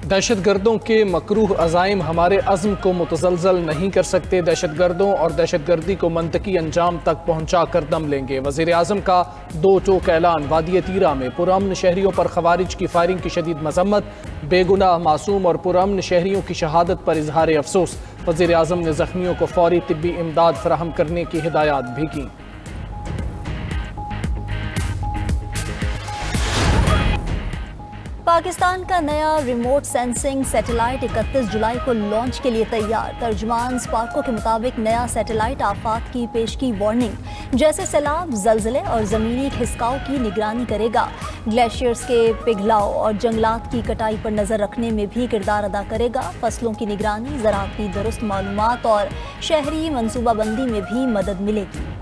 दहशत गर्दों के मकरूह अज़ाइम हमारे अज़्म को मुतज़लज़ल नहीं कर सकते। दहशत गर्दों और दहशत गर्दी को मंतकी अंजाम तक पहुँचा कर दम लेंगे। वज़ीर आज़म का दो टोक ऐलान। वादी तीरा में पुरअमन शहरियों पर खवारिज की फायरिंग की शदीद मजम्मत। बेगुनाह मासूम और पुरअमन शहरियों की शहादत पर इजहार अफसोस। वज़ीर आज़म ने ज़ख्मियों को फौरी तिब्बी इमदाद फराहम करने की हिदायत भी की। पाकिस्तान का नया रिमोट सेंसिंग सैटेलाइट 31 जुलाई को लॉन्च के लिए तैयार। तर्जुमान स्पार्को के मुताबिक नया सैटेलाइट आफात की पेशगी वार्निंग जैसे सैलाब, जलजले और ज़मीनी खिसकाव की निगरानी करेगा। ग्लेशियर्स के पिघलाव और जंगलात की कटाई पर नज़र रखने में भी किरदार अदा करेगा। फसलों की निगरानी, ज़राअत की दुरुस्त मालूमात और शहरी मनसूबाबंदी में भी मदद मिलेगी।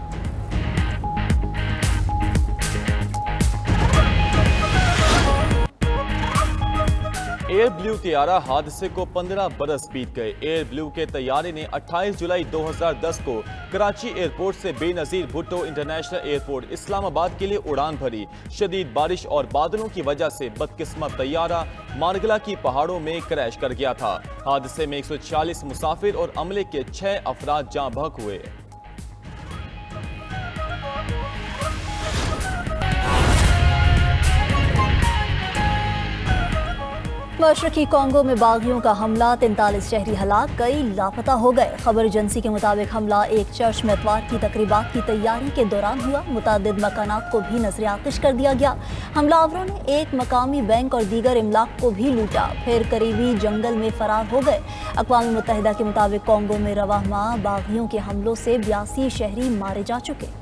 एयर ब्लू तैयारा हादसे को 15 बरस बीत गए। एयर ब्लू के तैयारे ने 28 जुलाई 2010 को कराची एयरपोर्ट से बेनजीर भुट्टो इंटरनेशनल एयरपोर्ट इस्लामाबाद के लिए उड़ान भरी। शदीद बारिश और बादलों की वजह से बदकिस्मत तैयारा मारगला की पहाड़ों में क्रैश कर गया था। हादसे में 140 मुसाफिर और अमले के 6 अफराद जाँ बहक हुए। मशरकी कांगो में बागियों का हमला, 43 शहरी हलाक, कई लापता हो गए। खबर एजेंसी के मुताबिक हमला एक चर्च में इतवार की तकरीबात की तैयारी के दौरान हुआ। मुतादिद मकानात को भी नजर आतिश कर दिया गया। हमलावरों ने एक मकामी बैंक और दीगर इमलाक को भी लूटा, फिर करीबी जंगल में फरार हो गए। अक़वाम मुत्तहिदा के मुताबिक कांगो में रवाह माह बागियों के हमलों से 82 शहरी मारे जा चुके।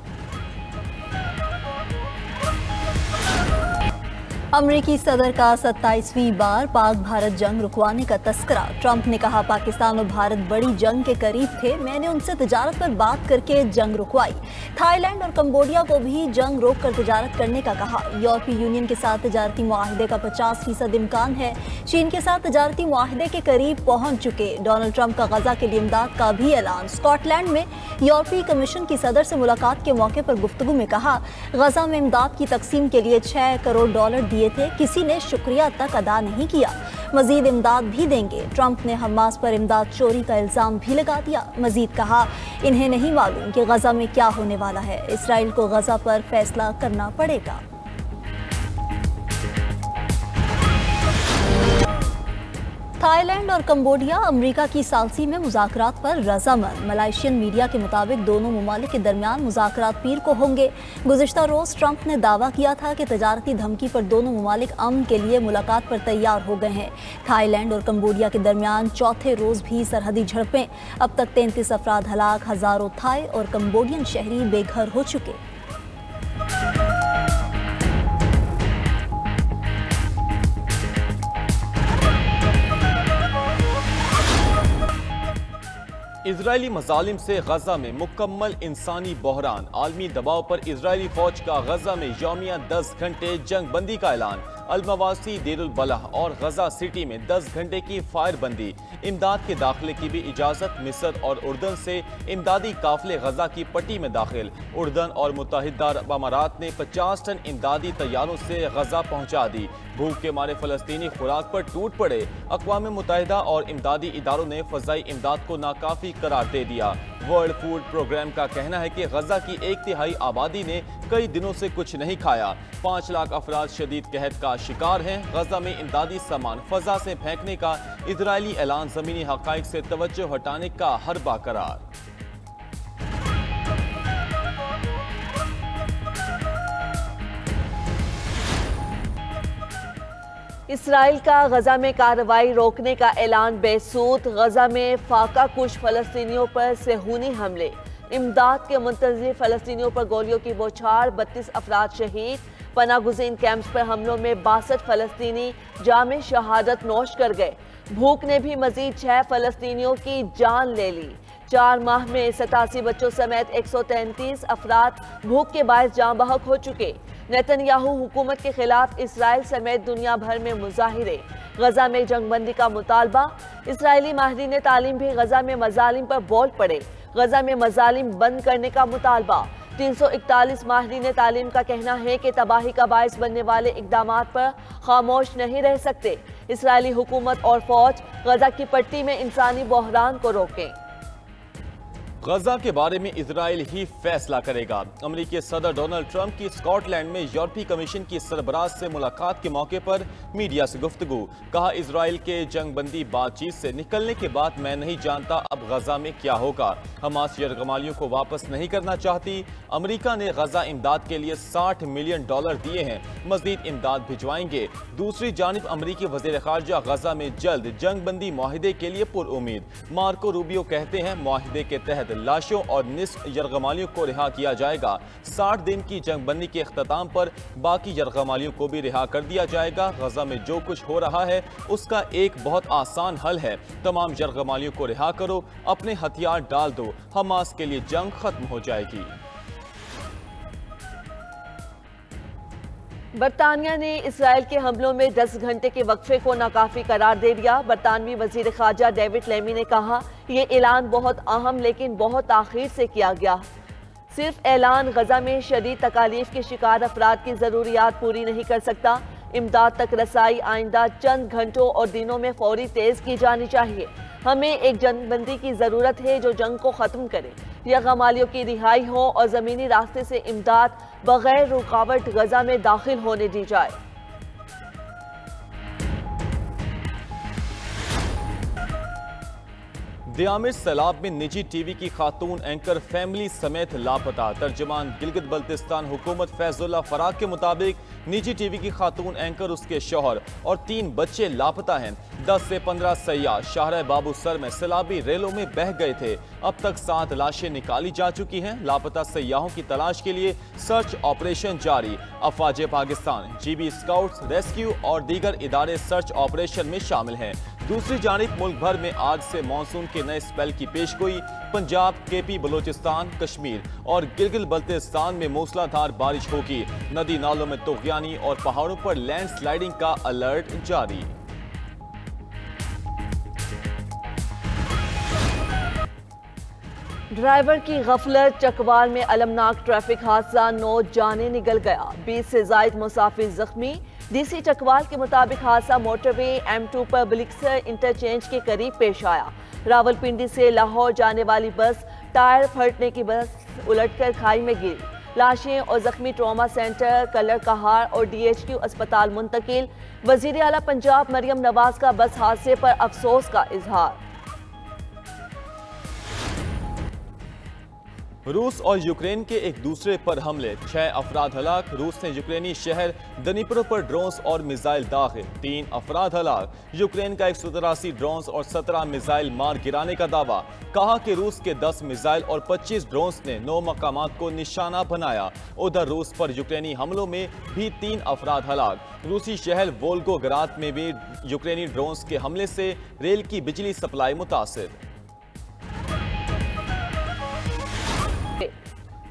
अमरीकी सदर का 27वीं बार पाक भारत जंग रुकवाने का तस्करा। ट्रंप ने कहा, पाकिस्तान और भारत बड़ी जंग के करीब थे, मैंने उनसे तिजारत पर बात करके जंग रुकवाई। थाईलैंड और कंबोडिया को भी जंग रोक कर तिजारत करने का कहा। यूरोपीय यूनियन के साथ तिजारती मुआहदे का 50% इम्कान है। चीन के साथ तिजारती मुआहदे के करीब पहुंच चुके। डोनाल्ड ट्रंप का गजा के लिए इमदाद का भी ऐलान। स्कॉटलैंड में यूरोपीय कमीशन की सदर से मुलाकात के मौके पर गुफ्तगू में कहा, गजा में इमदाद की तकसीम के लिए $6 करोड़ दिए थे, किसी ने शुक्रिया तक अदा नहीं किया। मजीद इमदाद भी देंगे। ट्रंप ने हमास पर इमदाद चोरी का इल्जाम भी लगा दिया। मजीद कहा, इन्हें नहीं मालूम कि गजा में क्या होने वाला है। इसराइल को गजा पर फैसला करना पड़ेगा। थाईलैंड और कंबोडिया अमेरिका की सालसी में मुज़ाकरात पर रज़ामंद। मलाइशियन मीडिया के मुताबिक दोनों ममालिक के दरमियान मुज़ाकरात पीर को होंगे। गुज़िश्ता रोज़ ट्रंप ने दावा किया था कि तजारती धमकी पर दोनों ममालिक अमन के लिए मुलाकात पर तैयार हो गए हैं। थाईलैंड और कंबोडिया के दरमियान चौथे रोज़ भी सरहदी झड़पें। अब तक 33 अफराद हलाक, हज़ारों थाई और कंबोडियन शहरी बेघर हो चुके। इजरायली मजालिम से गजा में मुकम्मल इंसानी बहरान। आलमी दबाव पर इजरायली फौज का गजा में यौमिया 10 घंटे जंग बंदी का ऐलान। अलमवासी, देरुल बलह और गजा सिटी में 10 घंटे की फायर बंदी। इमदाद के दाखिले की भी इजाज़त। मिस्र और उर्दन से इमदादी काफिले गजा की पट्टी में दाखिल। उर्दन और मुत्तहिदा अरब अमारात ने 50 टन इमदादी तैयारों से गजा पहुँचा दी। भूख के मारे फलस्तीनी खुराक पर टूट पड़े। अक़वाम मुत्तहिदा और इमदादी इदारों ने फ़ज़ाई इमदाद को नाकाफ़ी करार दे दिया। वर्ल्ड फूड प्रोग्राम का कहना है कि गजा की 1/3 आबादी ने कई दिनों से कुछ नहीं खाया। 5 लाख अफराद शदीद कहत का शिकार हैं। गजा में इमदादी सामान फजा से फेंकने का इजरायली ऐलान। ज़मीनी हक़ाइक़ से तवज्जो हटाने का हरबा करार। इसराइल का गजा में कार्रवाई रोकने का ऐलान बेसूद। गजा में फाका कुश फलस्तीनियों पर सेहूनी हमले। इमदाद के मुंतज़िर फलस्तीनियों पर गोलियों की बौछार, 32 अफराद शहीद। पनागुज़ीन कैंप्स पर हमलों में 62 फलस्तीनी जामे शहादत नोश कर गए। भूख ने भी मजीद 6 फलस्तीनियों की जान ले ली। 4 माह में 87 बच्चों समेत 133 अफराद भूख के बायस जाँ बहक हो चुके। नेतन्याहू हुकूमत के खिलाफ इसराइल समेत दुनिया भर में मुजाहिरे। गजा में जंगबंदी का मुतालबा। इसराइली माहिरीन तालीम भी गजा में मजालिम पर बोल पड़े। गजा में मजालिम बंद करने का मुतालबा। 341 माहिरीन तालीम का कहना है कि तबाही का बायस बनने वाले इकदामात पर खामोश नहीं रह सकते। इसराइली हुकूमत और फौज गजा की पट्टी में इंसानी बहरान को रोकें। गजा के बारे में इजराइल ही फैसला करेगा। अमेरिकी सदर डोनाल्ड ट्रंप की स्कॉटलैंड में यूरोपीय कमीशन की सरबराह से मुलाकात के मौके पर मीडिया से गुफ्तगू। कहा, इजराइल के जंगबंदी बातचीत से निकलने के बाद मैं नहीं जानता अब गजा में क्या होगा। हमास यरगमालियों को वापस नहीं करना चाहती। अमेरिका ने गजा इमदाद के लिए $60 मिलियन दिए हैं, मजीद इमदाद भिजवाएंगे। दूसरी जानिब अमेरिकी वज़ीर ख़ारजा गजा में जल्द जंगबंदी मुआहिदे के लिए पुरउम्मीद। मार्को रूबियो कहते हैं मुआहिदे के तहत लाशों और निस्फ यरगमालियों को रिहा किया जाएगा। 60 दिन की जंगबंदी के इख्तिताम पर बाकी यरगमालियों को भी रिहा कर दिया जाएगा। गजा में जो कुछ हो रहा है उसका एक बहुत आसान हल है, तमाम यरगमालियों को रिहा करो, अपने हथियार डाल दो, हमास के लिए जंग खत्म हो जाएगी। बरतानिया ने इसराइल के हमलों में 10 घंटे के वक्फे को नाकाफी करार दे दिया। बरतानवी वजीर खारजा डेविड लेमी ने कहा, यह ऐलान बहुत अहम लेकिन बहुत आखिर से किया गया। सिर्फ ऐलान गजा में शदीद तकालीफ के शिकार अफराद की ज़रूरियात पूरी नहीं कर सकता। इमदाद तक रसाई आइंदा चंद घंटों और दिनों में फौरी तेज की जानी चाहिए। हमें एक जंगबंदी की ज़रूरत है जो जंग को ख़त्म करे, यरगमालियों की रिहाई हो और ज़मीनी रास्ते से इमदाद बगैर रुकावट गजा में दाखिल होने दी जाए। दियामिर सैलाब में निजी टीवी की खातून एंकर फैमिली समेत लापता। तर्जमान गिलगित बल्तिस्तान हुकूमत फैजुल्ला फराग के मुताबिक निजी टीवी की खातून एंकर, उसके शौहर और 3 बच्चे लापता हैं। 10 से 15 सयाह शाहराह बाबू सर में सैलाबी रेलों में बह गए थे। अब तक 7 लाशें निकाली जा चुकी हैं। लापता सयाहों की तलाश के लिए सर्च ऑपरेशन जारी। अफवाज पाकिस्तान, GB स्काउट्स, रेस्क्यू और दीगर इदारे सर्च ऑपरेशन में शामिल हैं। दूसरी जानिब मुल्क भर में आज से मानसून के नए स्पेल की पेशगोई। पंजाब, KP, बलोचिस्तान, कश्मीर और गिलगित बल्तिस्तान में मूसलाधार बारिश होगी। नदी नालों में तूफ़ानी और पहाड़ों पर लैंडस्लाइडिंग का अलर्ट जारी। ड्राइवर की गफलत, चकवाल में अलमनाक ट्रैफिक हादसा, 9 जाने निकल गया, 20 से जायद मुसाफिर जख्मी। DC चकवाल के मुताबिक हादसा मोटरवे M2 पर ब्लिक्सर इंटरचेंज के करीब पेश आया। रावलपिंडी से लाहौर जाने वाली बस टायर फटने की बस उलटकर खाई में गिरी। लाशें और जख्मी ट्रॉमा सेंटर कलर कहार और DHQ अस्पताल मुंतकिल। वजीर आला पंजाब मरियम नवाज का बस हादसे पर अफसोस का इजहार। रूस और यूक्रेन के एक दूसरे पर हमले, 6 अफराद हलाक। रूस ने यूक्रेनी शहर दनीप्रो पर ड्रोन्स और मिसाइल दागे, 3 अफराद हलाक। यूक्रेन का 183 ड्रोन्स और 17 मिसाइल मार गिराने का दावा। कहा कि रूस के 10 मिसाइल और 25 ड्रोन्स ने 9 मकामात को निशाना बनाया। उधर रूस पर यूक्रेनी हमलों में भी 3 अफराद हलाक। रूसी शहर वोल्गोग्राद में भी यूक्रेनी ड्रोन्स के हमले से रेल की बिजली सप्लाई मुतासिर।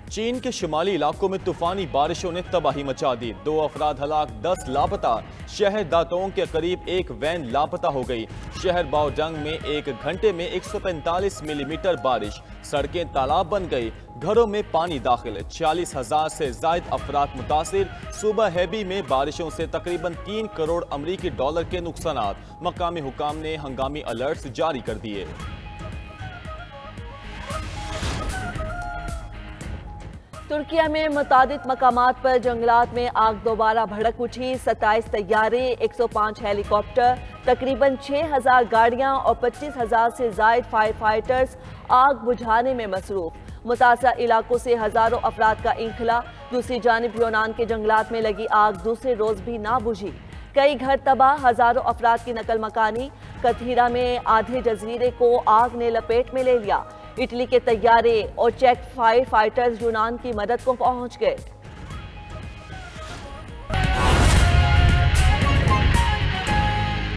चीन के शुमाली इलाकों में तूफानी बारिशों ने तबाही मचा दी। 2 अफराद हलाक, 10 लापता। शहर दातोंग के करीब एक वैन लापता हो गई। शहर बाओजंग में 1 घंटे में 145 मिलीमीटर बारिश। सड़कें तालाब बन गई, घरों में पानी दाखिल। 46,000 से जायद अफराद मुतासिर। सूबा हेबी में बारिशों से तकरीबन 3 करोड़ अमरीकी डॉलर के नुकसानात। मकामी हुकाम ने हंगामी अलर्ट्स जारी कर दिए। तुर्किया में मुतादिद मकामात पर जंगलात में आग दोबारा भड़क उठी। 27 तैयारे, 105 हेलीकॉप्टर, तकरीबन 6,000 गाड़ियां और 25,000 से जायद फायर फाइटर्स आग बुझाने में मसरूफ। मुतासरा इलाकों से हजारों अफराद का इंखला। दूसरी जानिब यूनान के जंगलात में लगी आग दूसरे रोज भी ना बुझी। कई घर तबाह, हजारों अफराद की नकल मकानी। कथीरा में आधे जजीरे को आग ने लपेट में ले लिया। इटली के तैयारे और चेक फायर फाइटर्स यूनान की मदद को पहुंच गए।